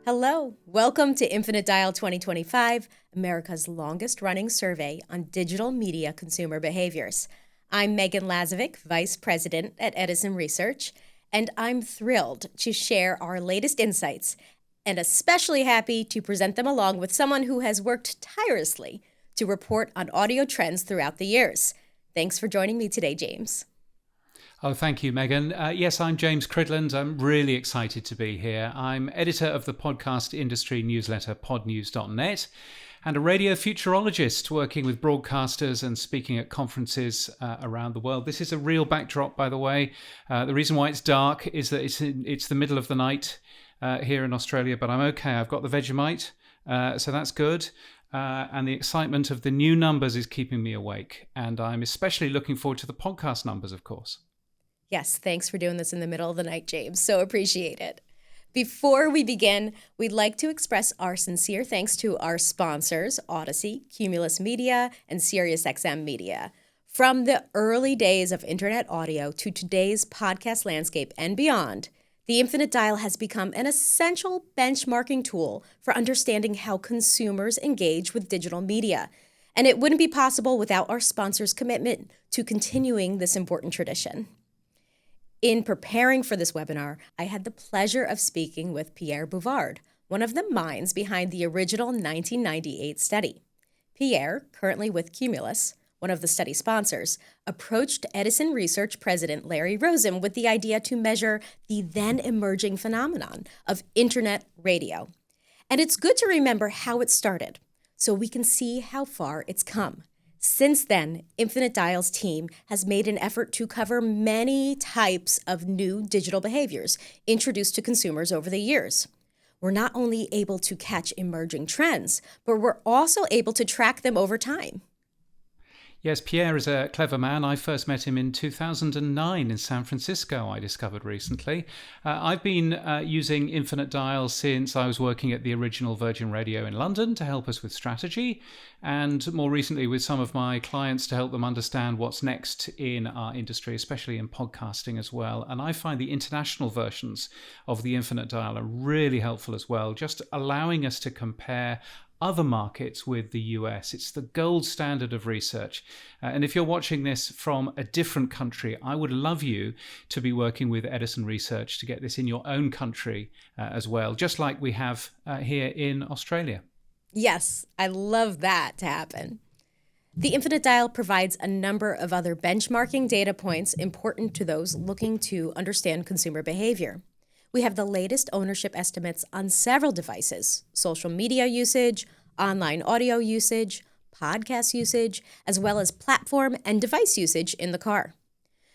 Hello, welcome to Infinite Dial 2025, America's longest running survey on digital media consumer behaviors. I'm Megan Lazovick, Vice President at Edison Research, and I'm thrilled to share our latest insights and especially happy to present them along with someone who has worked tirelessly to report on audio trends throughout the years. Thanks for joining me today, James. Oh, thank you, Megan. Yes, I'm James Cridland. I'm really excited to be here. I'm editor of the podcast industry newsletter podnews.net and a radio futurologist working with broadcasters and speaking at conferences around the world. This is a real backdrop, by the way. The reason why it's dark is that it's the middle of the night here in Australia, but I'm okay. I've got the Vegemite, so that's good. And the excitement of the new numbers is keeping me awake. And I'm especially looking forward to the podcast numbers, of course. Yes, thanks for doing this in the middle of the night, James. So appreciate it. Before we begin, we'd like to express our sincere thanks to our sponsors, Odyssey, Cumulus Media, and SiriusXM Media. From the early days of internet audio to today's podcast landscape and beyond, the Infinite Dial has become an essential benchmarking tool for understanding how consumers engage with digital media. And it wouldn't be possible without our sponsors' commitment to continuing this important tradition. In preparing for this webinar, I had the pleasure of speaking with Pierre Bouvard, one of the minds behind the original 1998 study. Pierre, currently with Cumulus, one of the study sponsors, approached Edison Research President Larry Rosen with the idea to measure the then emerging phenomenon of internet radio. And it's good to remember how it started, so we can see how far it's come. Since then, Infinite Dial's team has made an effort to cover many types of new digital behaviors introduced to consumers over the years. We're not only able to catch emerging trends, but we're also able to track them over time. Yes, Pierre is a clever man. I first met him in 2009 in San Francisco, I discovered recently. I've been using Infinite Dial since I was working at the original Virgin Radio in London to help us with strategy, and more recently with some of my clients to help them understand what's next in our industry, especially in podcasting as well. And I find the international versions of the Infinite Dial are really helpful as well, just allowing us to compare other markets with the US. It's the gold standard of research. And if you're watching this from a different country, I would love you to be working with Edison Research to get this in your own country as well, just like we have here in Australia. Yes, I love that to happen. The Infinite Dial provides a number of other benchmarking data points important to those looking to understand consumer behavior. We have the latest ownership estimates on several devices: social media usage, online audio usage, podcast usage, as well as platform and device usage in the car.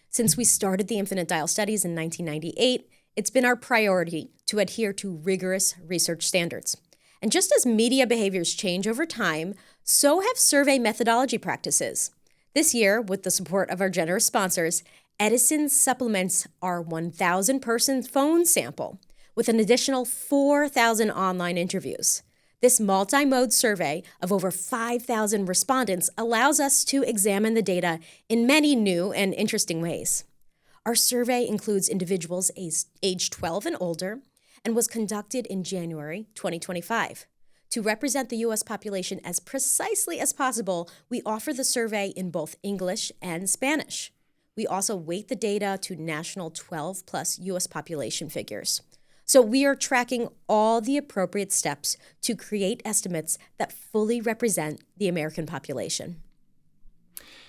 Since we started the Infinite Dial studies in 1998, it's been our priority to adhere to rigorous research standards. And just as media behaviors change over time, so have survey methodology practices. This year, with the support of our generous sponsors, Edison supplements our 1,000-person phone sample with an additional 4,000 online interviews. This multi-mode survey of over 5,000 respondents allows us to examine the data in many new and interesting ways. Our survey includes individuals age 12 and older and was conducted in January 2025. To represent the U.S. population as precisely as possible, we offer the survey in both English and Spanish. We also weight the data to national 12-plus U.S. population figures. So we are tracking all the appropriate steps to create estimates that fully represent the American population.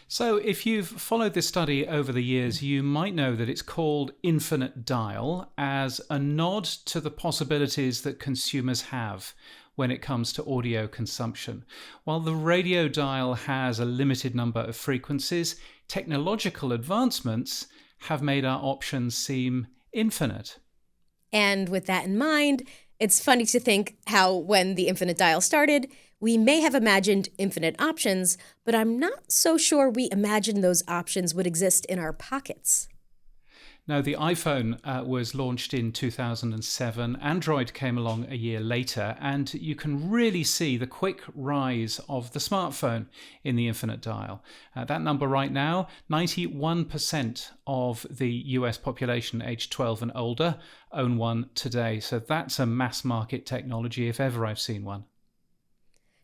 So if you've followed this study over the years, you might know that it's called Infinite Dial as a nod to the possibilities that consumers have when it comes to audio consumption. While the radio dial has a limited number of frequencies, technological advancements have made our options seem infinite. And with that in mind, it's funny to think how when the Infinite Dial started, we may have imagined infinite options, but I'm not so sure we imagined those options would exist in our pockets. No, the iPhone was launched in 2007. Android came along a year later, and you can really see the quick rise of the smartphone in the infinite dial. That number right now, 91% of the US population aged 12 and older own one today. So that's a mass market technology if ever I've seen one.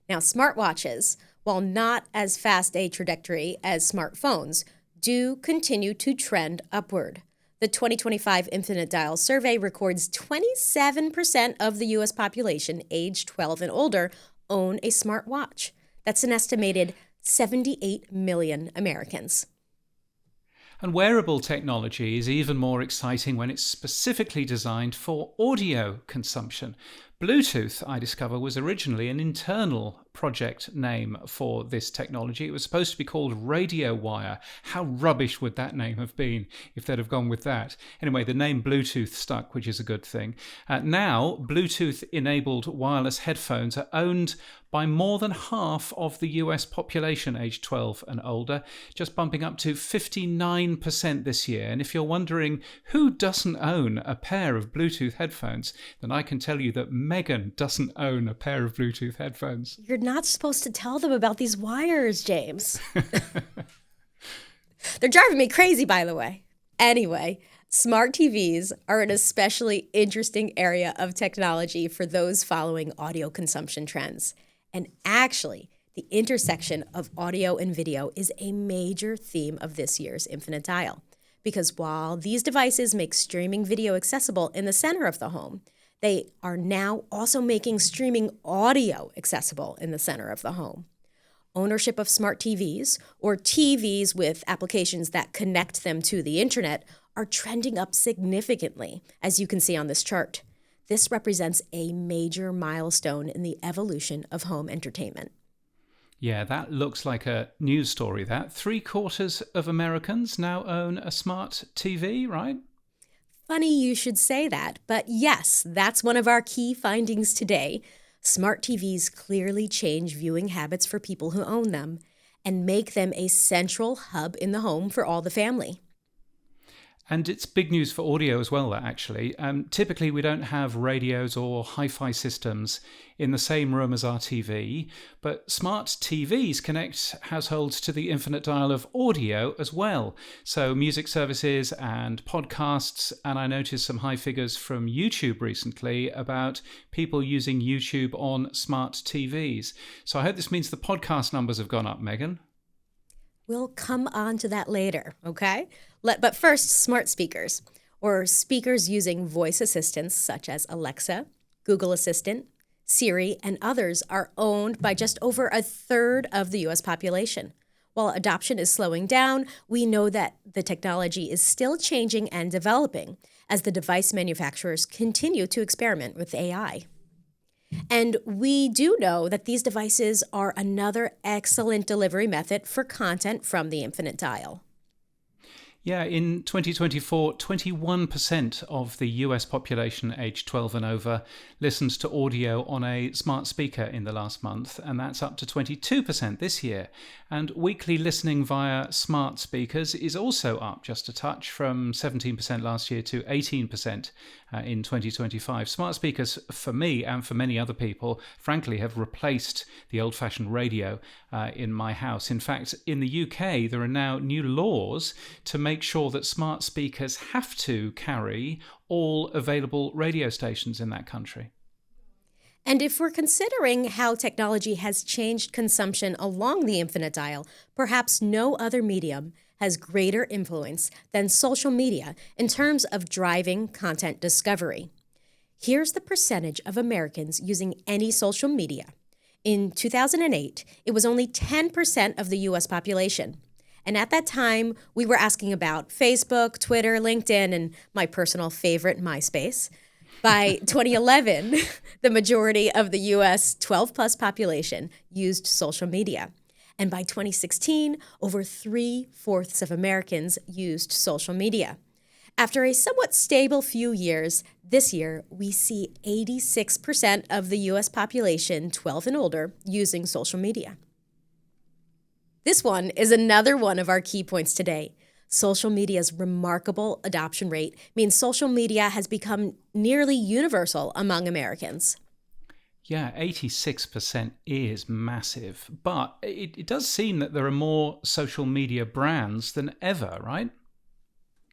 Now, smartwatches, while not as fast a trajectory as smartphones, do continue to trend upward. The 2025 Infinite Dial survey records 27% of the U.S. population aged 12 and older own a smartwatch. That's an estimated 78 million Americans. And wearable technology is even more exciting when it's specifically designed for audio consumption. Bluetooth, I discover, was originally an internal project name for this technology. It was supposed to be called Radio Wire. How rubbish would that name have been if they'd have gone with that? Anyway, the name Bluetooth stuck, which is a good thing. Now, Bluetooth-enabled wireless headphones are owned by more than half of the US population aged 12 and older, just bumping up to 59% this year. And if you're wondering who doesn't own a pair of Bluetooth headphones, then I can tell you that Megan doesn't own a pair of Bluetooth headphones. You're not supposed to tell them about these wires, James. They're driving me crazy, by the way. Anyway, smart TVs are an especially interesting area of technology for those following audio consumption trends. And actually, the intersection of audio and video is a major theme of this year's Infinite Dial. Because while these devices make streaming video accessible in the center of the home, they are now also making streaming audio accessible in the center of the home. Ownership of smart TVs, or TVs with applications that connect them to the internet, are trending up significantly, as you can see on this chart. This represents a major milestone in the evolution of home entertainment. Yeah, that looks like a news story, that. 3/4 of Americans now own a smart TV, right? Funny you should say that, but yes, that's one of our key findings today. Smart TVs clearly change viewing habits for people who own them and make them a central hub in the home for all the family. And it's big news for audio as well, that actually. Typically, we don't have radios or hi-fi systems in the same room as our TV, but smart TVs connect households to the infinite dial of audio as well. So music services and podcasts, and I noticed some high figures from YouTube recently about people using YouTube on smart TVs. So I hope this means the podcast numbers have gone up, Megan. We'll come on to that later, okay? But first, smart speakers, or speakers using voice assistants such as Alexa, Google Assistant, Siri, and others are owned by just over a third of the U.S. population. While adoption is slowing down, we know that the technology is still changing and developing as the device manufacturers continue to experiment with AI. And we do know that these devices are another excellent delivery method for content from the Infinite Dial. Yeah, in 2024, 21% of the US population aged 12 and over listens to audio on a smart speaker in the last month, and that's up to 22% this year. And weekly listening via smart speakers is also up just a touch, from 17% last year to 18% in 2025. Smart speakers, for me and for many other people, frankly, have replaced the old-fashioned radio in my house. In fact, in the UK, there are now new laws to make sure that smart speakers have to carry all available radio stations in that country. And if we're considering how technology has changed consumption along the Infinite Dial, perhaps no other medium has greater influence than social media in terms of driving content discovery. Here's the percentage of Americans using any social media. In 2008, it was only 10% of the U.S. population. And at that time, we were asking about Facebook, Twitter, LinkedIn, and my personal favorite, MySpace. By 2011, the majority of the U.S. 12-plus population used social media. And by 2016, over 3/4 of Americans used social media. After a somewhat stable few years, this year, we see 86% of the U.S. population 12 and older using social media. This one is another one of our key points today. Social media's remarkable adoption rate means social media has become nearly universal among Americans. Yeah, 86% is massive. But it does seem that there are more social media brands than ever, right?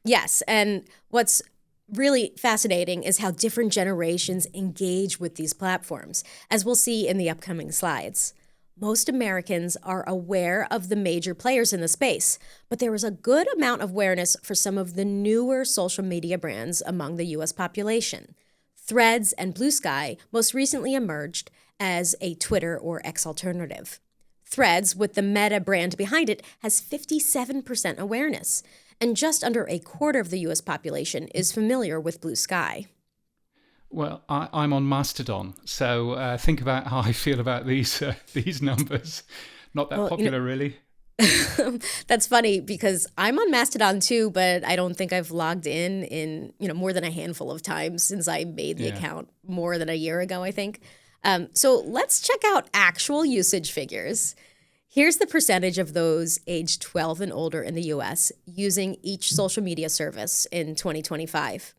Yes, and what's really fascinating is how different generations engage with these platforms, as we'll see in the upcoming slides. Most Americans are aware of the major players in the space, but there is a good amount of awareness for some of the newer social media brands among the U.S. population. Threads and Blue Sky most recently emerged as a Twitter or X alternative. Threads, with the Meta brand behind it, has 57% awareness, and just under a quarter of the U.S. population is familiar with Blue Sky. Well, I'm on Mastodon, so think about how I feel about these numbers. Not that popular, really. That's funny because I'm on Mastodon too, but I don't think I've logged in more than a handful of times since I made the account more than a year ago, I think. So let's check out actual usage figures. Here's the percentage of those aged 12 and older in the U.S. using each social media service in 2025.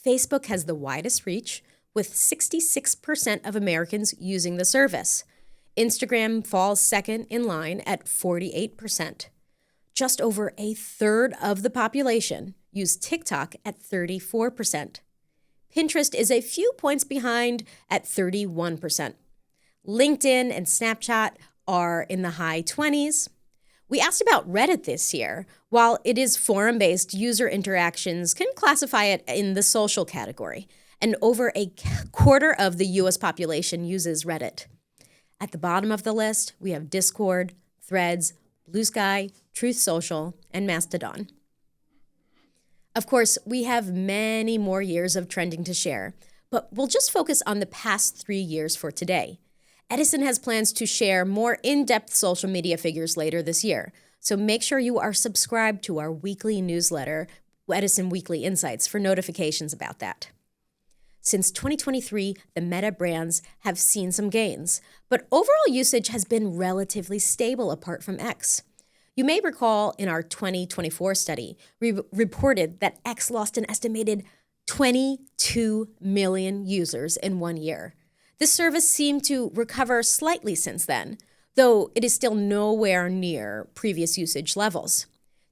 Facebook has the widest reach, with 66% of Americans using the service. Instagram falls second in line at 48%. Just over a third of the population use TikTok at 34%. Pinterest is a few points behind at 31%. LinkedIn and Snapchat are in the high 20s. We asked about Reddit this year. While it is forum-based, user interactions can classify it in the social category, and over a quarter of the U.S. population uses Reddit. At the bottom of the list, we have Discord, Threads, Blue Sky, Truth Social, and Mastodon. Of course, we have many more years of trending to share, but we'll just focus on the past 3 years for today. Edison has plans to share more in-depth social media figures later this year, so make sure you are subscribed to our weekly newsletter, Edison Weekly Insights, for notifications about that. Since 2023, the Meta brands have seen some gains, but overall usage has been relatively stable apart from X. You may recall in our 2024 study, we reported that X lost an estimated 22 million users in 1 year. This service seemed to recover slightly since then, though it is still nowhere near previous usage levels.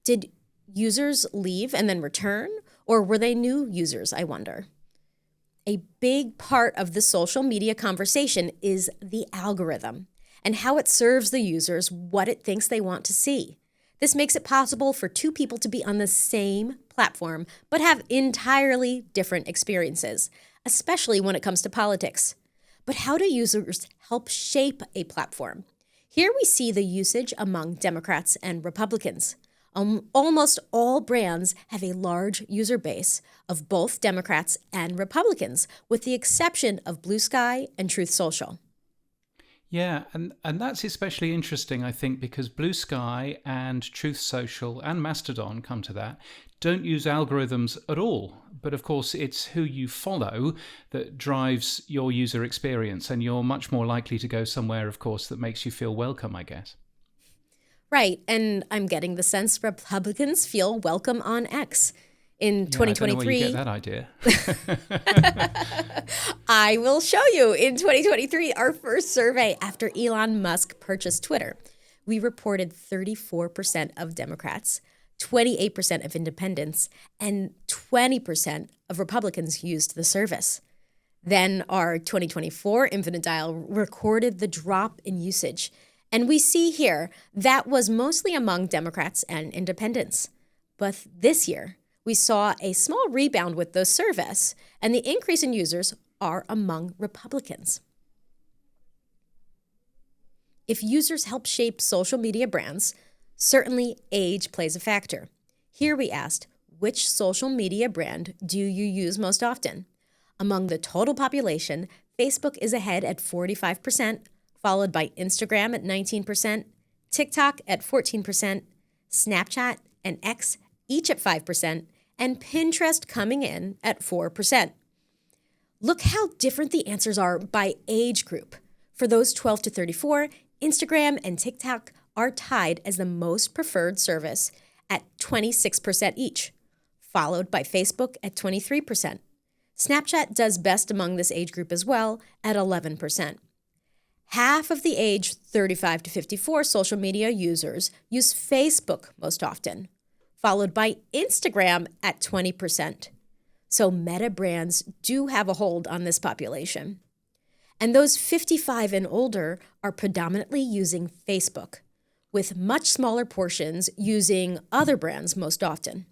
Did users leave and then return, or were they new users, I wonder? A big part of the social media conversation is the algorithm and how it serves the users what it thinks they want to see. This makes it possible for two people to be on the same platform but have entirely different experiences, especially when it comes to politics. But how do users help shape a platform? Here we see the usage among Democrats and Republicans. Almost all brands have a large user base of both Democrats and Republicans, with the exception of Blue Sky and Truth Social. Yeah, and that's especially interesting, I think, because Blue Sky and Truth Social and Mastodon, come to that, don't use algorithms at all. But of course, it's who you follow that drives your user experience, and you're much more likely to go somewhere, of course, that makes you feel welcome, I guess. Right, and I'm getting the sense Republicans feel welcome on X. In 2023, I don't know where you get that idea. I will show you. In 2023, our first survey after Elon Musk purchased Twitter, we reported 34% of Democrats, 28% of independents, and 20% of Republicans used the service. Then our 2024 Infinite Dial recorded the drop in usage. And we see here that was mostly among Democrats and independents. But this year, we saw a small rebound with the service, and the increase in users are among Republicans. If users help shape social media brands, certainly age plays a factor. Here we asked, which social media brand do you use most often? Among the total population, Facebook is ahead at 45%, followed by Instagram at 19%, TikTok at 14%, Snapchat and X each at 5%, and Pinterest coming in at 4%. Look how different the answers are by age group. For those 12 to 34, Instagram and TikTok are tied as the most preferred service at 26% each, followed by Facebook at 23%. Snapchat does best among this age group as well at 11%. Half of the age 35 to 54 social media users use Facebook most often, followed by Instagram at 20%. So meta brands do have a hold on this population. And those 55 and older are predominantly using Facebook, with much smaller portions using other brands most often.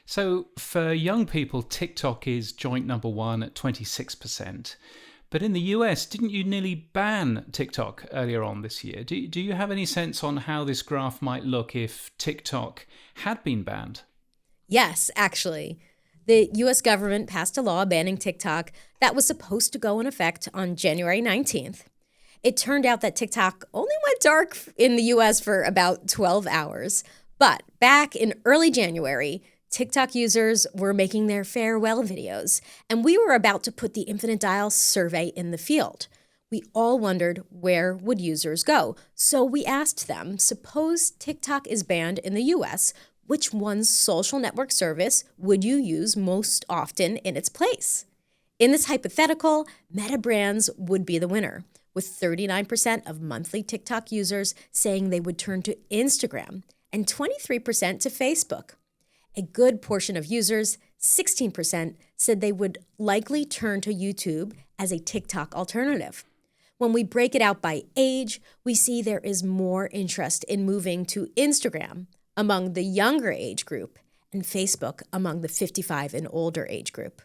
So for young people, TikTok is joint number one at 26%. But in the US, didn't you nearly ban TikTok earlier on this year? Do you have any sense on how this graph might look if TikTok had been banned? Yes, actually. The US government passed a law banning TikTok that was supposed to go in effect on January 19th. It turned out that TikTok only went dark in the US for about 12 hours. But back in early January, TikTok users were making their farewell videos, and we were about to put the Infinite Dial survey in the field. We all wondered, where would users go? So we asked them, suppose TikTok is banned in the US, which one's social network service would you use most often in its place? In this hypothetical, Meta brands would be the winner, with 39% of monthly TikTok users saying they would turn to Instagram and 23% to Facebook. A good portion of users, 16%, said they would likely turn to YouTube as a TikTok alternative. When we break it out by age, we see there is more interest in moving to Instagram among the younger age group and Facebook among the 55 and older age group.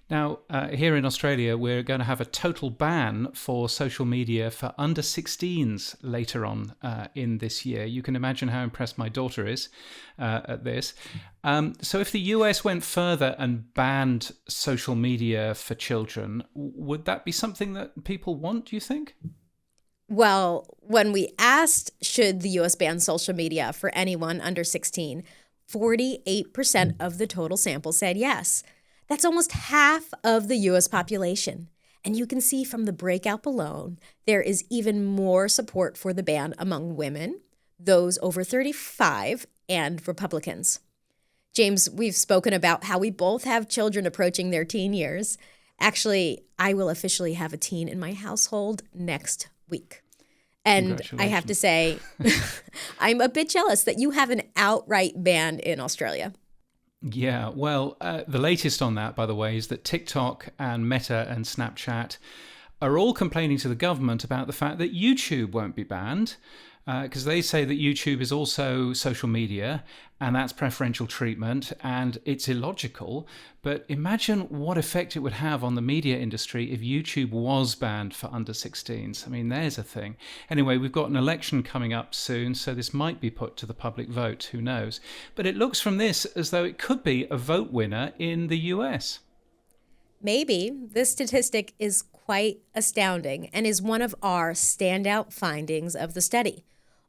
Now, here in Australia, we're going to have a total ban for social media for under 16s later on in this year. You can imagine how impressed my daughter is at this. So if the US went further and banned social media for children, would that be something that people want, do you think? Well, when we asked should the US ban social media for anyone under 16, 48% of the total sample said yes. That's almost half of the U.S. population. And you can see from the breakout below, there is even more support for the ban among women, those over 35, and Republicans. James, we've spoken about how we both have children approaching their teen years. Actually, I will officially have a teen in my household next week. And I have to say, I'm a bit jealous that you have an outright ban in Australia. Yeah, well, the latest on that, by the way, is that TikTok and Meta and Snapchat are all complaining to the government about the fact that YouTube won't be banned, because they say that YouTube is also social media and that's preferential treatment and it's illogical. But imagine what effect it would have on the media industry if YouTube was banned for under 16s. I mean, there's a thing. Anyway, we've got an election coming up soon, so this might be put to the public vote, who knows. But it looks from this as though it could be a vote winner in the US. Maybe. This statistic is quite astounding and is one of our standout findings of the study.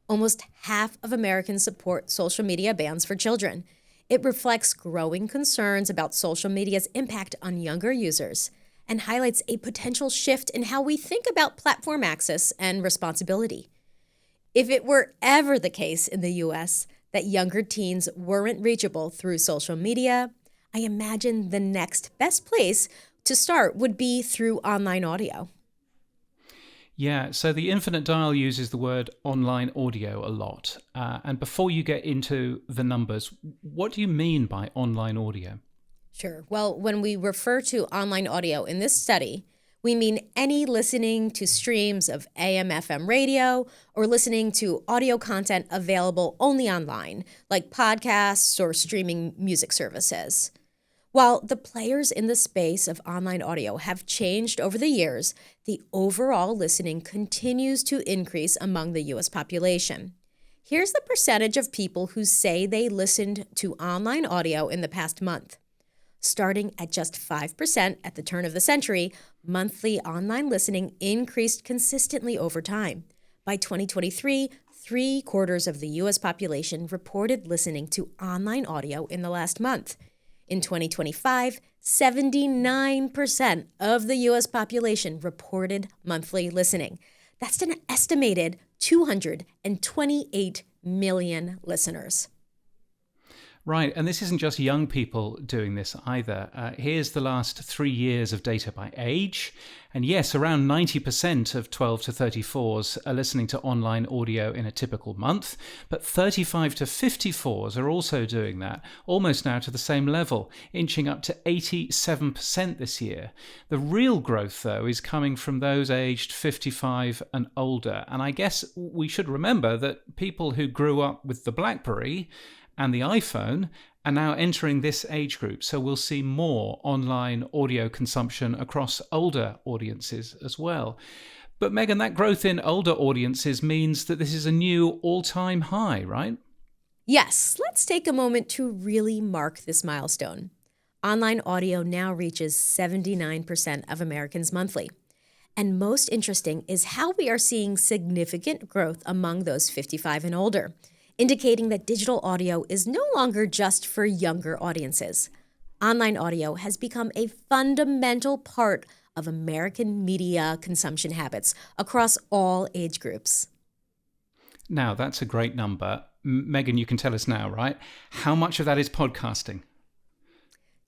Almost half of Americans support social media bans for children. It reflects growing concerns about social media's impact on younger users and highlights a potential shift in how we think about platform access and responsibility. If it were ever the case in the US that younger teens weren't reachable through social media, I imagine the next best place to start would be through online audio. Yeah, so the Infinite Dial uses the word online audio a lot. And before you get into the numbers, what do you mean by online audio? Sure. Well, when we refer to online audio in this study, we mean any listening to streams of AM/FM radio or listening to audio content available only online, like podcasts or streaming music services. While the players in the space of online audio have changed over the years, the overall listening continues to increase among the U.S. population. Here's the percentage of people who say they listened to online audio in the past month. Starting at just 5% at the turn of the century, monthly online listening increased consistently over time. By 2023, 3/4 of the U.S. population reported listening to online audio in the last month. In 2025, 79% of the U.S. population reported monthly listening. That's an estimated 228 million listeners. Right, and this isn't just young people doing this either. Here's the last 3 years of data by age. And yes, around 90% of 12 to 34s are listening to online audio in a typical month, but 35 to 54s are also doing that, almost now to the same level, inching up to 87% this year. The real growth, though, is coming from those aged 55 and older. And I guess we should remember that people who grew up with the BlackBerry and the iPhone are now entering this age group. So we'll see more online audio consumption across older audiences as well. But Megan, that growth in older audiences means that this is a new all-time high, right? Yes, let's take a moment to really mark this milestone. Online audio now reaches 79% of Americans monthly. And most interesting is how we are seeing significant growth among those 55 and older, indicating that digital audio is no longer just for younger audiences. Online audio has become a fundamental part of American media consumption habits across all age groups. Now, that's a great number. Megan, you can tell us now, right? How much of that is podcasting?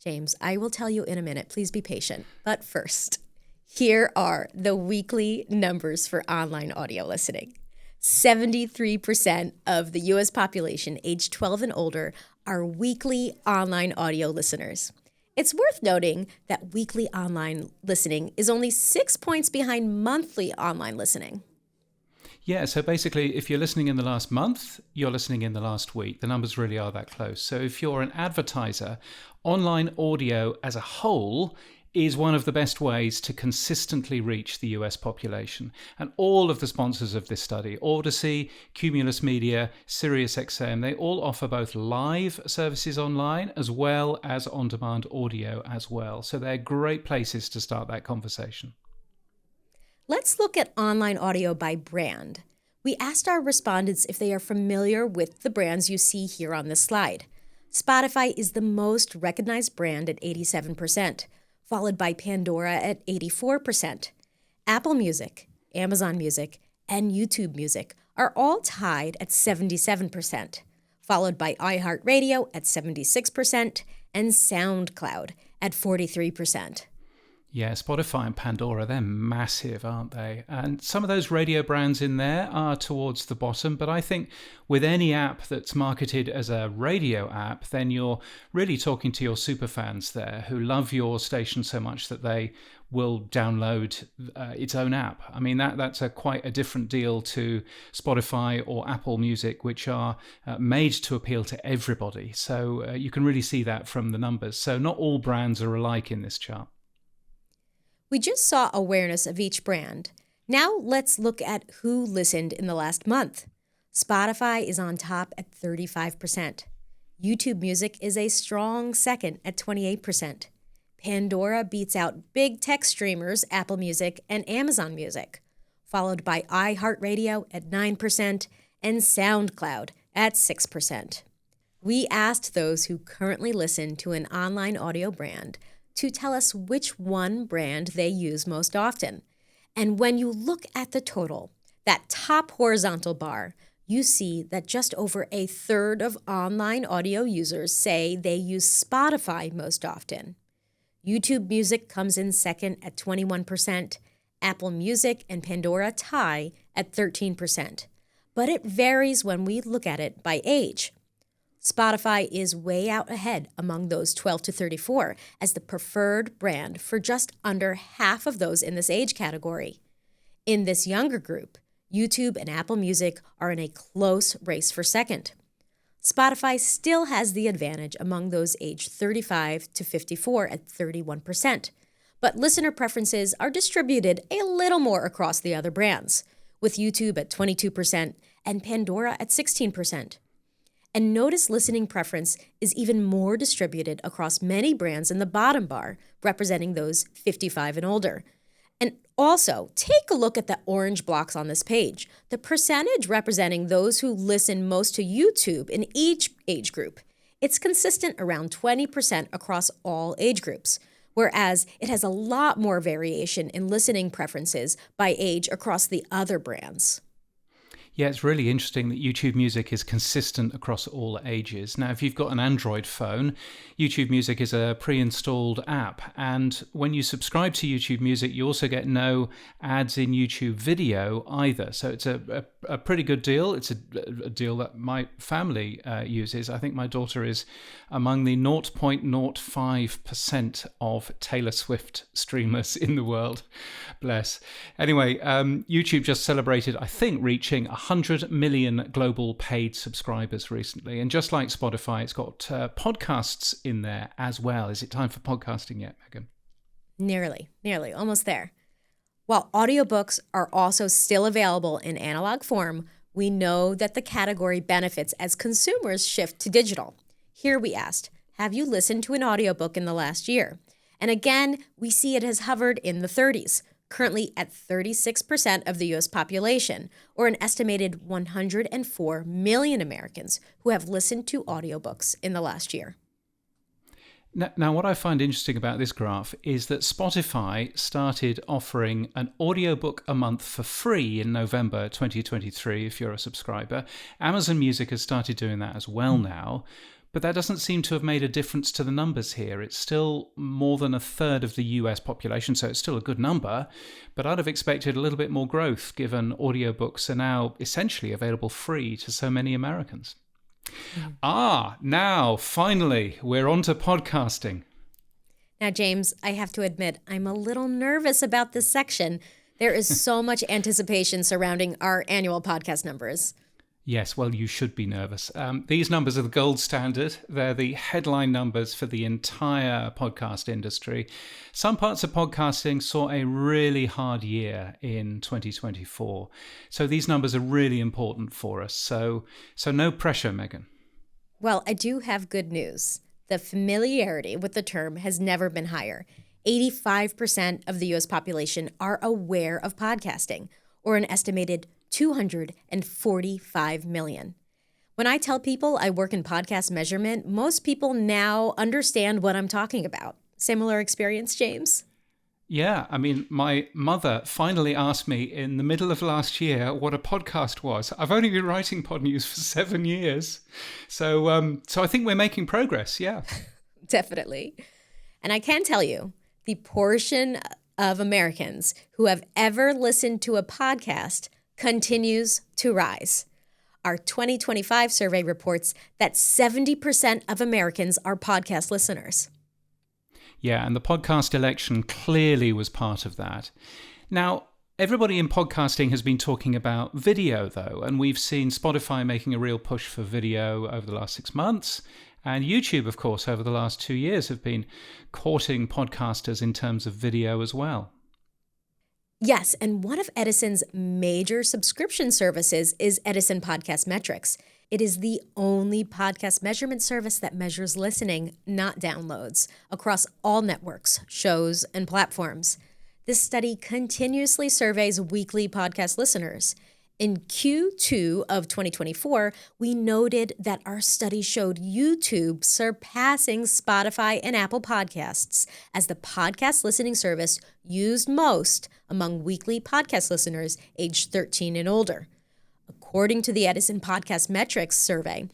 James, I will tell you in a minute. Please be patient. But first, here are the weekly numbers for online audio listening. 73% of the U.S. population aged 12 and older are weekly online audio listeners. It's worth noting that weekly online listening is only 6 points behind monthly online listening. Yeah, so basically, if you're listening in the last month, you're listening in the last week. The numbers really are that close. So if you're an advertiser, online audio as a whole is one of the best ways to consistently reach the US population. And all of the sponsors of this study, Odyssey, Cumulus Media, SiriusXM, they all offer both live services online as well as on-demand audio as well. So they're great places to start that conversation. Let's look at online audio by brand. We asked our respondents if they are familiar with the brands you see here on this slide. Spotify is the most recognized brand at 87%. Followed by Pandora at 84%. Apple Music, Amazon Music, and YouTube Music are all tied at 77%, followed by iHeartRadio at 76% and SoundCloud at 43%. Yeah, Spotify and Pandora, they're massive, aren't they? And some of those radio brands in there are towards the bottom, but I think with any app that's marketed as a radio app, then you're really talking to your super fans there who love your station so much that they will download its own app. I mean, that's quite a different deal to Spotify or Apple Music, which are made to appeal to everybody. So you can really see that from the numbers. So not all brands are alike in this chart. We just saw awareness of each brand. Now let's look at who listened in the last month. Spotify is on top at 35%. YouTube Music is a strong second at 28%. Pandora beats out big tech streamers Apple Music and Amazon Music, followed by iHeartRadio at 9% and SoundCloud at 6%. We asked those who currently listen to an online audio brand to tell us which one brand they use most often. And when you look at the total, that top horizontal bar, you see that just over a third of online audio users say they use Spotify most often. YouTube Music comes in second at 21%, Apple Music and Pandora tie at 13%. But it varies when we look at it by age. Spotify is way out ahead among those 12 to 34 as the preferred brand for just under half of those in this age category. In this younger group, YouTube and Apple Music are in a close race for second. Spotify still has the advantage among those aged 35 to 54 at 31%, but listener preferences are distributed a little more across the other brands, with YouTube at 22% and Pandora at 16%. And notice listening preference is even more distributed across many brands in the bottom bar, representing those 55 and older. And also, take a look at the orange blocks on this page, the percentage representing those who listen most to YouTube in each age group. It's consistent around 20% across all age groups, whereas it has a lot more variation in listening preferences by age across the other brands. Yeah, it's really interesting that YouTube Music is consistent across all ages. Now, if you've got an Android phone, YouTube Music is a pre-installed app. And when you subscribe to YouTube Music, you also get no ads in YouTube video either. So it's a pretty good deal. It's a deal that my family uses. I think my daughter is among the 0.05% of Taylor Swift streamers in the world. Bless. Anyway, YouTube just celebrated, I think, reaching 100 million global paid subscribers recently. And just like Spotify, it's got podcasts in there as well. Is it time for podcasting yet, Megan? Nearly, almost there. While audiobooks are also still available in analog form, we know that the category benefits as consumers shift to digital. Here we asked, have you listened to an audiobook in the last year? And again, we see it has hovered in the 30s. Currently at 36% of the U.S. population, or an estimated 104 million Americans who have listened to audiobooks in the last year. Now, what I find interesting about this graph is that Spotify started offering an audiobook a month for free in November 2023 if you're a subscriber. Amazon Music has started doing that as well now. But that doesn't seem to have made a difference to the numbers here. It's still more than a third of the US population, so it's still a good number. But I'd have expected a little bit more growth, given audiobooks are now essentially available free to so many Americans. Now, finally, we're on to podcasting. Now, James, I have to admit, I'm a little nervous about this section. There is so much anticipation surrounding our annual podcast numbers. Yes, well, you should be nervous. These numbers are the gold standard. They're the headline numbers for the entire podcast industry. Some parts of podcasting saw a really hard year in 2024. So these numbers are really important for us. So no pressure, Megan. Well, I do have good news. The familiarity with the term has never been higher. 85% of the U.S. population are aware of podcasting, or an estimated 245 million. When I tell people I work in podcast measurement, most people now understand what I'm talking about. Similar experience, James? Yeah, I mean, my mother finally asked me in the middle of last year what a podcast was. I've only been writing Podnews for 7 years. So I think we're making progress, yeah. Definitely. And I can tell you, the portion of Americans who have ever listened to a podcast continues to rise. Our 2025 survey reports that 70% of Americans are podcast listeners. Yeah, and the podcast election clearly was part of that. Now, everybody in podcasting has been talking about video, though, and we've seen Spotify making a real push for video over the last 6 months. And YouTube, of course, over the last 2 years have been courting podcasters in terms of video as well. Yes, and one of Edison's major subscription services is Edison Podcast Metrics. It is the only podcast measurement service that measures listening, not downloads, across all networks, shows, and platforms. This study continuously surveys weekly podcast listeners. In Q2 of 2024, we noted that our study showed YouTube surpassing Spotify and Apple Podcasts as the podcast listening service used most among weekly podcast listeners aged 13 and older. According to the Edison Podcast Metrics survey,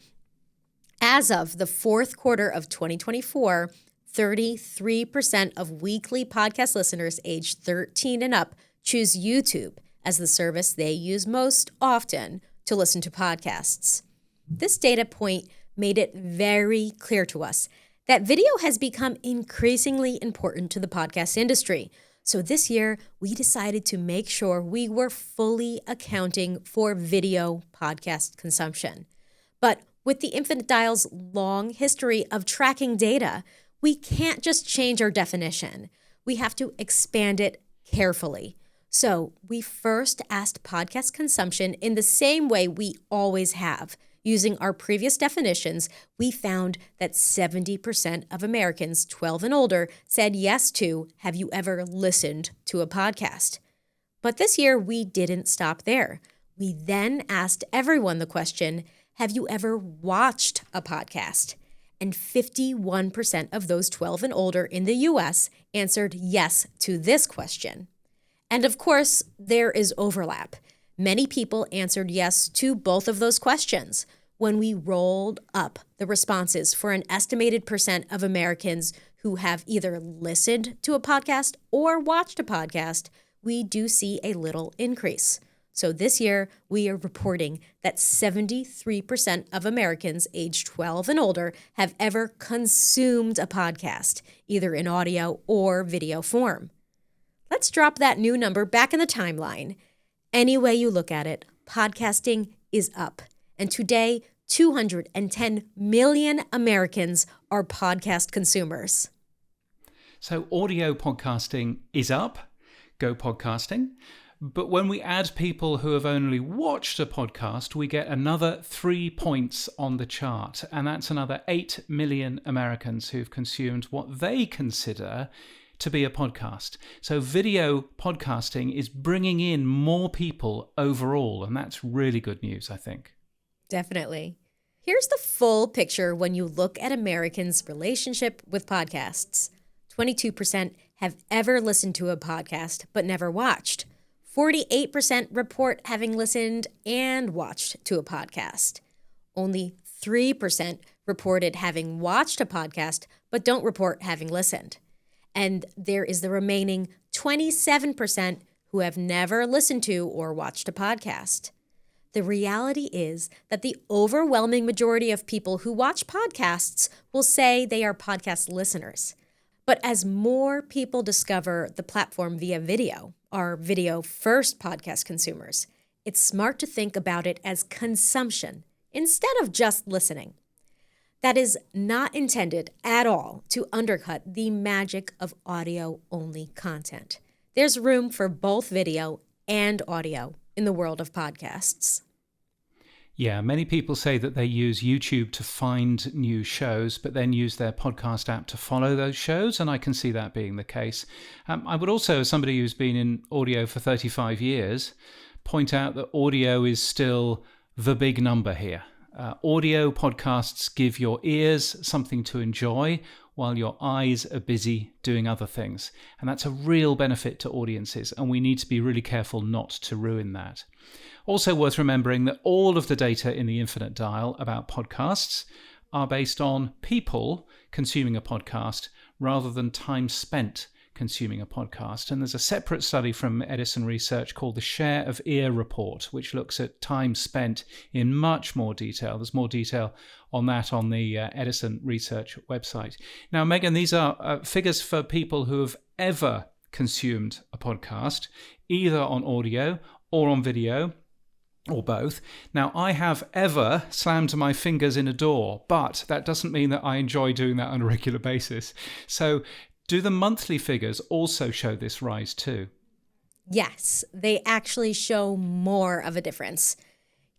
as of the fourth quarter of 2024, 33% of weekly podcast listeners aged 13 and up choose YouTube as the service they use most often to listen to podcasts. This data point made it very clear to us that video has become increasingly important to the podcast industry. So this year, we decided to make sure we were fully accounting for video podcast consumption. But with the Infinite Dial's long history of tracking data, we can't just change our definition. We have to expand it carefully. So we first asked podcast consumption in the same way we always have. Using our previous definitions, we found that 70% of Americans 12 and older said yes to, have you ever listened to a podcast? But this year, we didn't stop there. We then asked everyone the question, have you ever watched a podcast? And 51% of those 12 and older in the U.S. answered yes to this question. And of course, there is overlap. Many people answered yes to both of those questions. When we rolled up the responses for an estimated percent of Americans who have either listened to a podcast or watched a podcast, we do see a little increase. So this year, we are reporting that 73% of Americans aged 12 and older have ever consumed a podcast, either in audio or video form. Let's drop that new number back in the timeline. Any way you look at it, podcasting is up. And today, 210 million Americans are podcast consumers. So audio podcasting is up. Go podcasting. But when we add people who have only watched a podcast, we get another 3 points on the chart. And that's another 8 million Americans who've consumed what they consider to be a podcast. So video podcasting is bringing in more people overall. And that's really good news, I think. Definitely. Here's the full picture when you look at Americans' relationship with podcasts. 22% have ever listened to a podcast but never watched. 48% report having listened and watched to a podcast. Only 3% reported having watched a podcast but don't report having listened. And there is the remaining 27% who have never listened to or watched a podcast. The reality is that the overwhelming majority of people who watch podcasts will say they are podcast listeners. But as more people discover the platform via video, are video-first podcast consumers, it's smart to think about it as consumption instead of just listening. That is not intended at all to undercut the magic of audio-only content. There's room for both video and audio in the world of podcasts. Yeah, many people say that they use YouTube to find new shows, but then use their podcast app to follow those shows, and I can see that being the case. I would also, as somebody who's been in audio for 35 years, point out that audio is still the big number here. Audio podcasts give your ears something to enjoy while your eyes are busy doing other things. And that's a real benefit to audiences, and we need to be really careful not to ruin that. Also worth remembering that all of the data in the Infinite Dial about podcasts are based on people consuming a podcast rather than time spent consuming a podcast. And there's a separate study from Edison Research called the Share of Ear Report, which looks at time spent in much more detail. There's more detail on that on the Edison Research website. Now, Megan, these are figures for people who have ever consumed a podcast, either on audio or on video, or both. Now, I have ever slammed my fingers in a door, but that doesn't mean that I enjoy doing that on a regular basis. So do the monthly figures also show this rise too? Yes, they actually show more of a difference.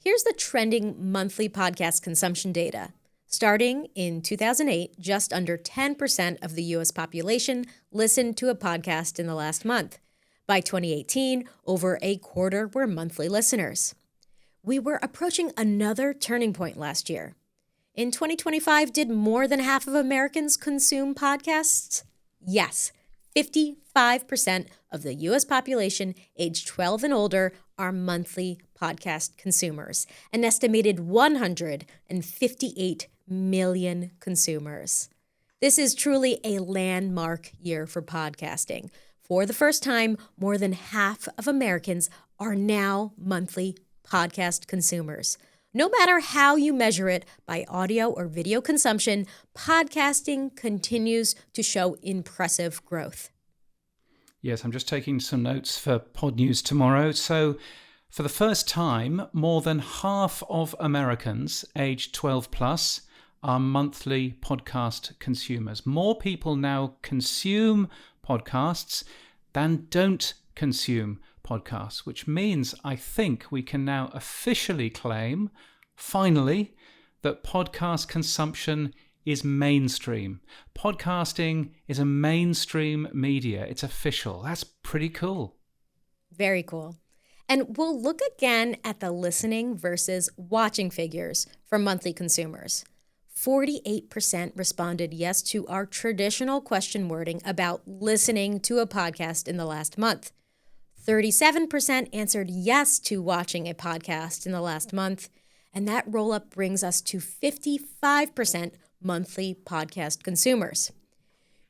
Here's the trending monthly podcast consumption data. Starting in 2008, just under 10% of the U.S. population listened to a podcast in the last month. By 2018, over a quarter were monthly listeners. We were approaching another turning point last year. In 2025, did more than half of Americans consume podcasts? Yes, 55% of the U.S. population aged 12 and older are monthly podcast consumers, an estimated 158 million consumers. This is truly a landmark year for podcasting. For the first time, more than half of Americans are now monthly podcast consumers. No matter how you measure it, by audio or video consumption, podcasting continues to show impressive growth. Yes, I'm just taking some notes for Podnews tomorrow. So, for the first time, more than half of Americans aged 12 plus are monthly podcast consumers. More people now consume podcasts than don't consume podcasts, which means I think we can now officially claim, finally, that podcast consumption is mainstream. Podcasting is a mainstream media. It's official. That's pretty cool. Very cool. And we'll look again at the listening versus watching figures for monthly consumers. 48% responded yes to our traditional question wording about listening to a podcast in the last month. 37% answered yes to watching a podcast in the last month, and that roll-up brings us to 55% monthly podcast consumers.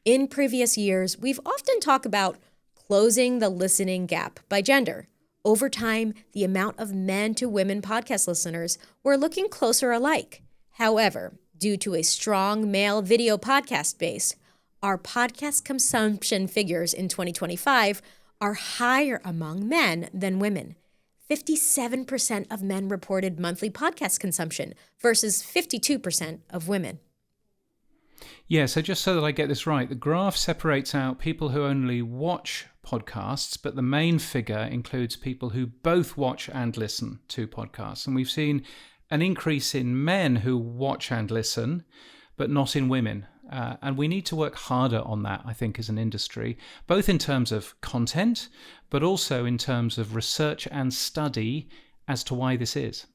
In previous years, we've often talked about closing the listening gap by gender. Over time, the amount of men to women podcast listeners were looking closer alike. However, due to a strong male video podcast base, our podcast consumption figures in 2025 are higher among men than women. 57% of men reported monthly podcast consumption versus 52% of women. Yeah, so just so that I get this right, the graph separates out people who only watch podcasts, but the main figure includes people who both watch and listen to podcasts. And we've seen an increase in men who watch and listen, but not in women. And we need to work harder on that, I think, as an industry, both in terms of content, but also in terms of research and study as to why this is.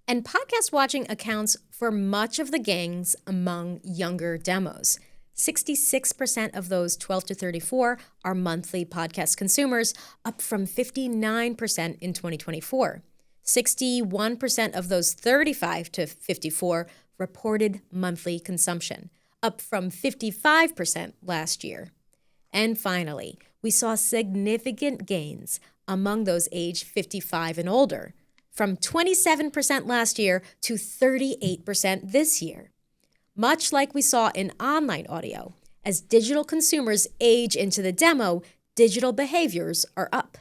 And podcast watching accounts for much of the gains among younger demos. 66% of those 12 to 34 are monthly podcast consumers, up from 59% in 2024. 61% of those 35 to 54 reported monthly consumption, up from 55% last year. And finally, we saw significant gains among those aged 55 and older, from 27% last year to 38% this year. Much like we saw in online audio, as digital consumers age into the demo, digital behaviors are up.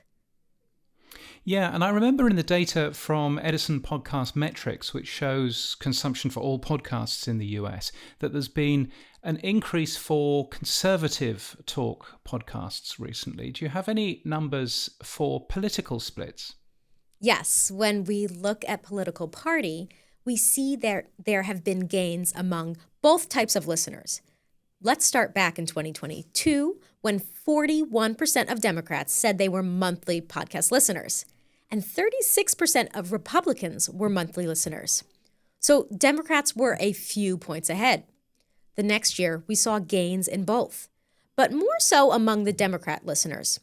Yeah, and I remember in the data from Edison Podcast Metrics, which shows consumption for all podcasts in the US, that there's been an increase for conservative talk podcasts recently. Do you have any numbers for political splits? Yes, when we look at political party, we see there have been gains among both types of listeners. Let's start back in 2022, when 41% of Democrats said they were monthly podcast listeners, and 36% of Republicans were monthly listeners. So Democrats were a few points ahead. The next year, we saw gains in both, but more so among the Democrat listeners.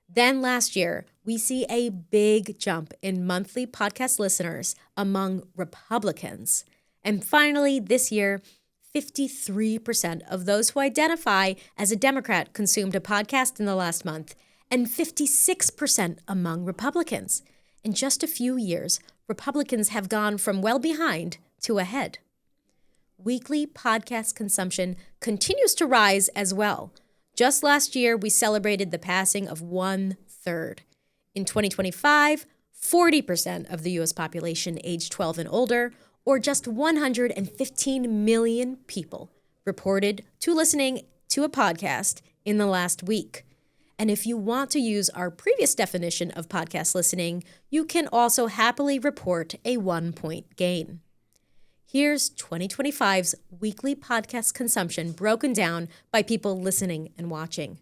Then last year, we see a big jump in monthly podcast listeners among Republicans. And finally, this year, 53% of those who identify as a Democrat consumed a podcast in the last month, and 56% among Republicans. In just a few years, Republicans have gone from well behind to ahead. Weekly podcast consumption continues to rise as well. Just last year, we celebrated the passing of 1/3. In 2025, 40% of the U.S. population aged 12 and older, or just 115 million people, reported to listening to a podcast in the last week. And if you want to use our previous definition of podcast listening, you can also happily report a 1-point gain. Here's 2025's weekly podcast consumption broken down by people listening and watching.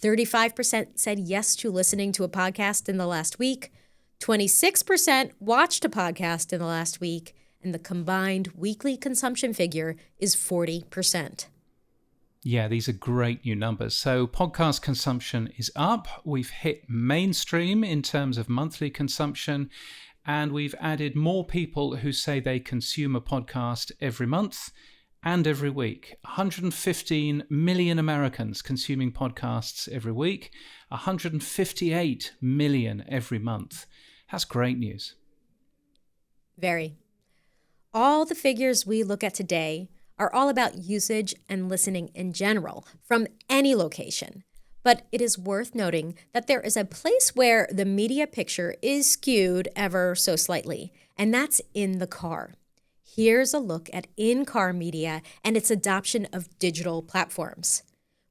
35% said yes to listening to a podcast in the last week. 26% watched a podcast in the last week. And the combined weekly consumption figure is 40%. Yeah, these are great new numbers. So podcast consumption is up. We've hit mainstream in terms of monthly consumption. And we've added more people who say they consume a podcast every month and every week. 115 million Americans consuming podcasts every week, 158 million every month. That's great news. Very. All the figures we look at today are all about usage and listening in general from any location. But it is worth noting that there is a place where the media picture is skewed ever so slightly, and that's in the car. Here's a look at in-car media and its adoption of digital platforms.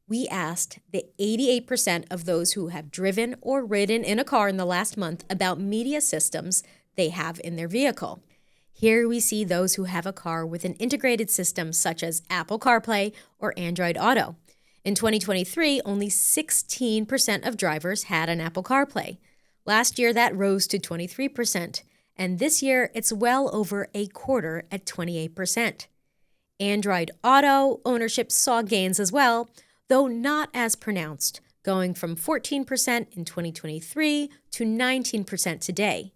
We asked the 88% of those who have driven or ridden in a car in the last month about media systems they have in their vehicle. Here we see those who have a car with an integrated system such as Apple CarPlay or Android Auto. In 2023, only 16% of drivers had an Apple CarPlay. Last year, that rose to 23%, and this year, it's well over a quarter at 28%. Android Auto ownership saw gains as well, though not as pronounced, going from 14% in 2023 to 19% today.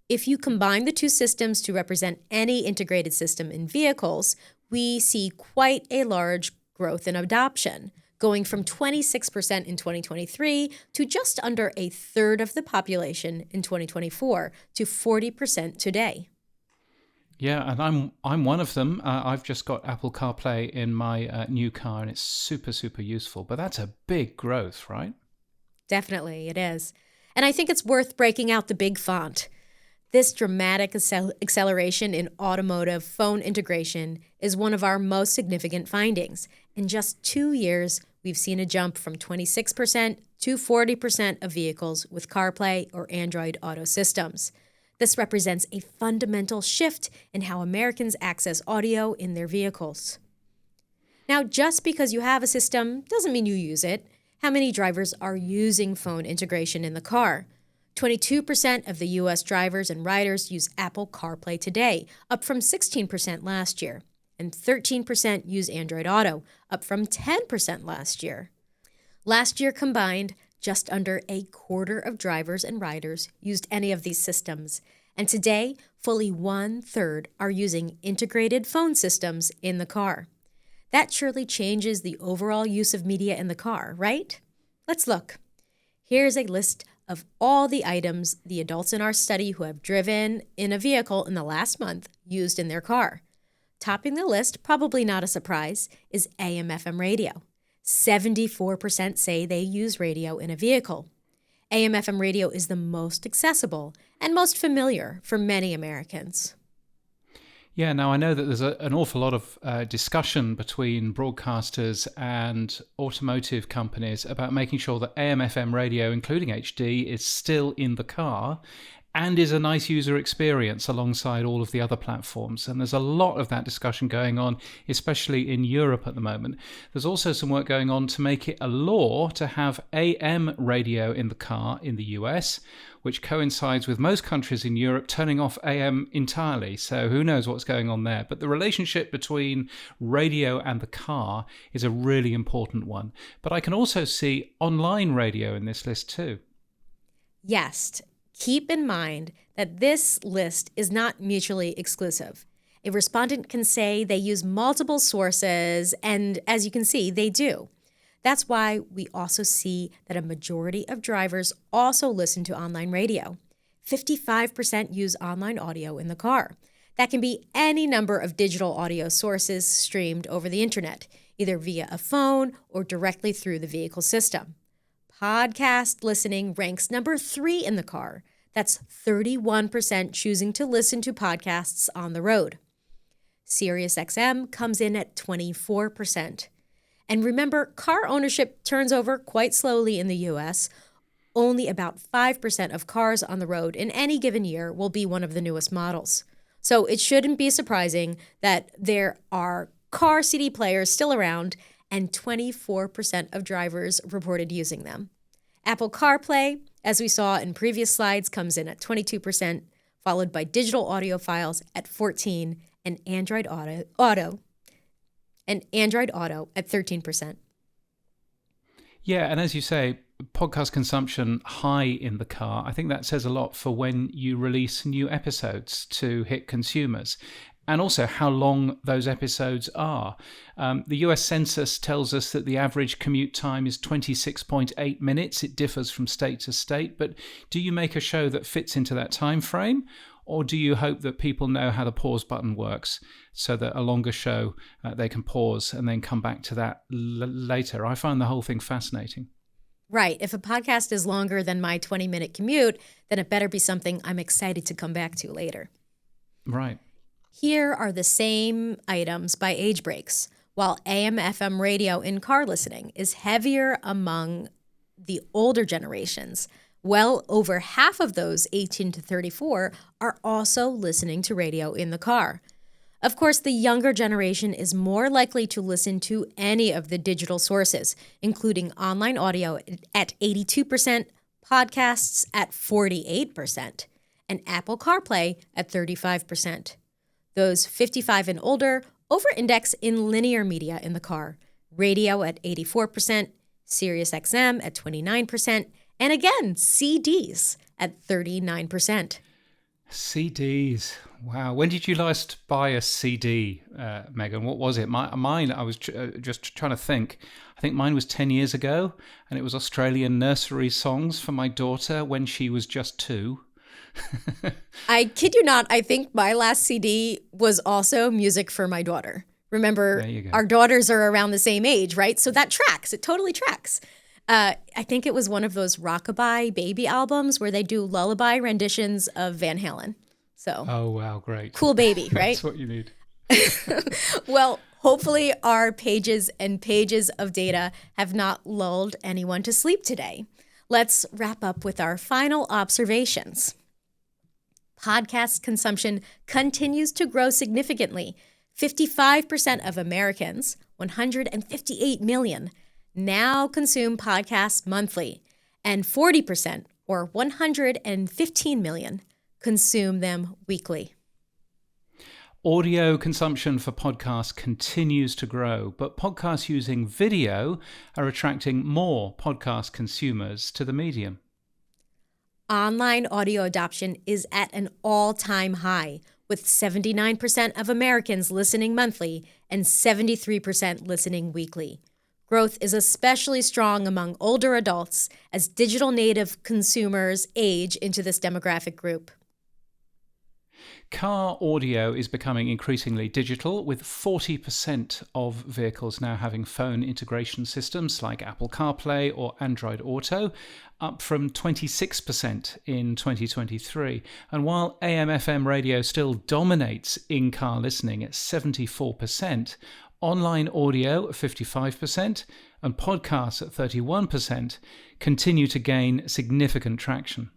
If you combine the two systems to represent any integrated system in vehicles, we see quite a large growth in adoption, going from 26% in 2023 to just under a third of the population in 2024 to 40% today. Yeah, and I'm one of them. I've just got Apple CarPlay in my new car, and it's super, super useful. But that's a big growth, right? Definitely, it is. And I think it's worth breaking out the big font. This dramatic acceleration in automotive phone integration is one of our most significant findings. In just 2 years, we've seen a jump from 26% to 40% of vehicles with CarPlay or Android Auto systems. This represents a fundamental shift in how Americans access audio in their vehicles. Now, just because you have a system doesn't mean you use it. How many drivers are using phone integration in the car? 22% of the U.S. drivers and riders use Apple CarPlay today, up from 16% last year. And 13% use Android Auto, up from 10% last year. Last year combined, just under a quarter of drivers and riders used any of these systems. And today, fully 1/3 are using integrated phone systems in the car. That surely changes the overall use of media in the car, right? Let's look. Here's a list of all the items the adults in our study who have driven in a vehicle in the last month used in their car. Topping the list, probably not a surprise, is AM/FM radio. 74% say they use radio in a vehicle. AM/FM radio is the most accessible and most familiar for many Americans. Yeah, now I know that there's an awful lot of discussion between broadcasters and automotive companies about making sure that AM/FM radio, including HD, is still in the car and is a nice user experience alongside all of the other platforms. And there's a lot of that discussion going on, especially in Europe at the moment. There's also some work going on to make it a law to have AM radio in the car in the US, which coincides with most countries in Europe turning off AM entirely. So who knows what's going on there. But the relationship between radio and the car is a really important one. But I can also see online radio in this list too. Yes. Keep in mind that this list is not mutually exclusive. A respondent can say they use multiple sources, and as you can see, they do. That's why we also see that a majority of drivers also listen to online radio. 55% use online audio in the car. That can be any number of digital audio sources streamed over the internet, either via a phone or directly through the vehicle system. Podcast listening ranks number 3 in the car. That's 31% choosing to listen to podcasts on the road. SiriusXM comes in at 24%. And remember, car ownership turns over quite slowly in the U.S. Only about 5% of cars on the road in any given year will be one of the newest models. So it shouldn't be surprising that there are car CD players still around, and 24% of drivers reported using them. Apple CarPlay, as we saw in previous slides, comes in at 22%, followed by digital audio files at 14%, and Android Auto at 13%. Yeah, and as you say, podcast consumption high in the car. I think that says a lot for when you release new episodes to hit consumers, and also how long those episodes are. The US Census tells us that the average commute time is 26.8 minutes. It differs from state to state, but do you make a show that fits into that time frame? Or do you hope that people know how the pause button works so that a longer show, they can pause and then come back to that later? I find the whole thing fascinating. Right. If a podcast is longer than my 20-minute commute, then it better be something I'm excited to come back to later. Right. Here are the same items by age breaks. While AM/FM radio in car listening is heavier among the older generations, well over half of those 18 to 34 are also listening to radio in the car. Of course, the younger generation is more likely to listen to any of the digital sources, including online audio at 82%, podcasts at 48%, and Apple CarPlay at 35%. Those 55 and older over-index in linear media in the car, radio at 84%, SiriusXM at 29%, and again, CDs at 39%. CDs. Wow. When did you last buy a CD, Megan? What was it? Mine, I was just trying to think. I think mine was 10 years ago, and it was Australian nursery songs for my daughter when she was just 2. I kid you not, I think my last CD was also music for my daughter. Remember, our daughters are around the same age, right? So that tracks. It totally tracks. I think it was one of those Rockabye baby albums where they do lullaby renditions of Van Halen. So, oh, wow, great. Cool baby, right? That's what you need. Well, hopefully our pages and pages of data have not lulled anyone to sleep today. Let's wrap up with our final observations. Podcast consumption continues to grow significantly. 55% of Americans, 158 million, now consume podcasts monthly, and 40%, or 115 million, consume them weekly. Audio consumption for podcasts continues to grow, but podcasts using video are attracting more podcast consumers to the medium. Online audio adoption is at an all-time high, with 79% of Americans listening monthly and 73% listening weekly. Growth is especially strong among older adults as digital native consumers age into this demographic group. Car audio is becoming increasingly digital, with 40% of vehicles now having phone integration systems like Apple CarPlay or Android Auto, up from 26% in 2023. And while AM/FM radio still dominates in-car listening at 74%, online audio at 55% and podcasts at 31% continue to gain significant traction.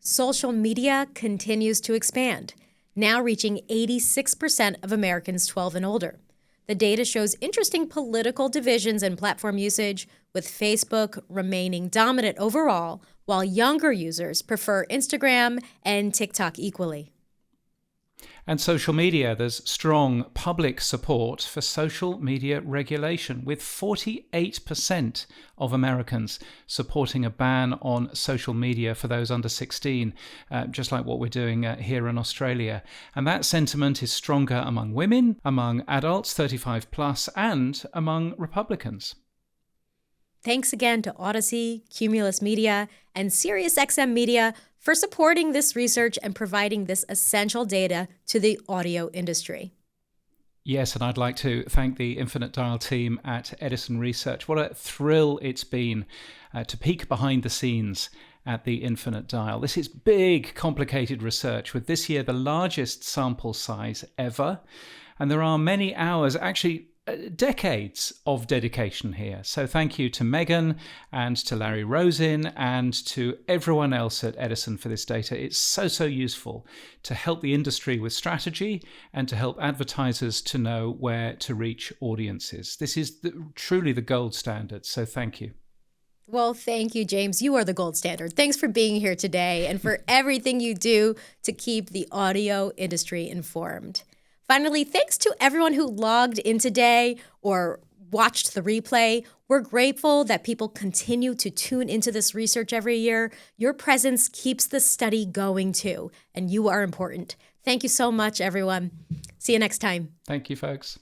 Social media continues to expand, now reaching 86% of Americans 12 and older. The data shows interesting political divisions in platform usage, with Facebook remaining dominant overall, while younger users prefer Instagram and TikTok equally. And social media, there's strong public support for social media regulation, with 48% of Americans supporting a ban on social media for those under 16, just like what we're doing here in Australia. And that sentiment is stronger among women, among adults 35 plus, and among Republicans. Thanks again to Odyssey, Cumulus Media, and SiriusXM Media for supporting this research and providing this essential data to the audio industry. Yes, and I'd like to thank the Infinite Dial team at Edison Research. What a thrill it's been to peek behind the scenes at the Infinite Dial. This is big, complicated research, with this year the largest sample size ever. And there are many hours, actually decades of dedication here. So thank you to Megan and to Larry Rosin and to everyone else at Edison for this data. It's so useful to help the industry with strategy and to help advertisers to know where to reach audiences. This is truly the gold standard. So thank you. Well, thank you, James. You are the gold standard. Thanks for being here today and for everything you do to keep the audio industry informed. Finally, thanks to everyone who logged in today or watched the replay. We're grateful that people continue to tune into this research every year. Your presence keeps the study going too, and you are important. Thank you so much, everyone. See you next time. Thank you, folks.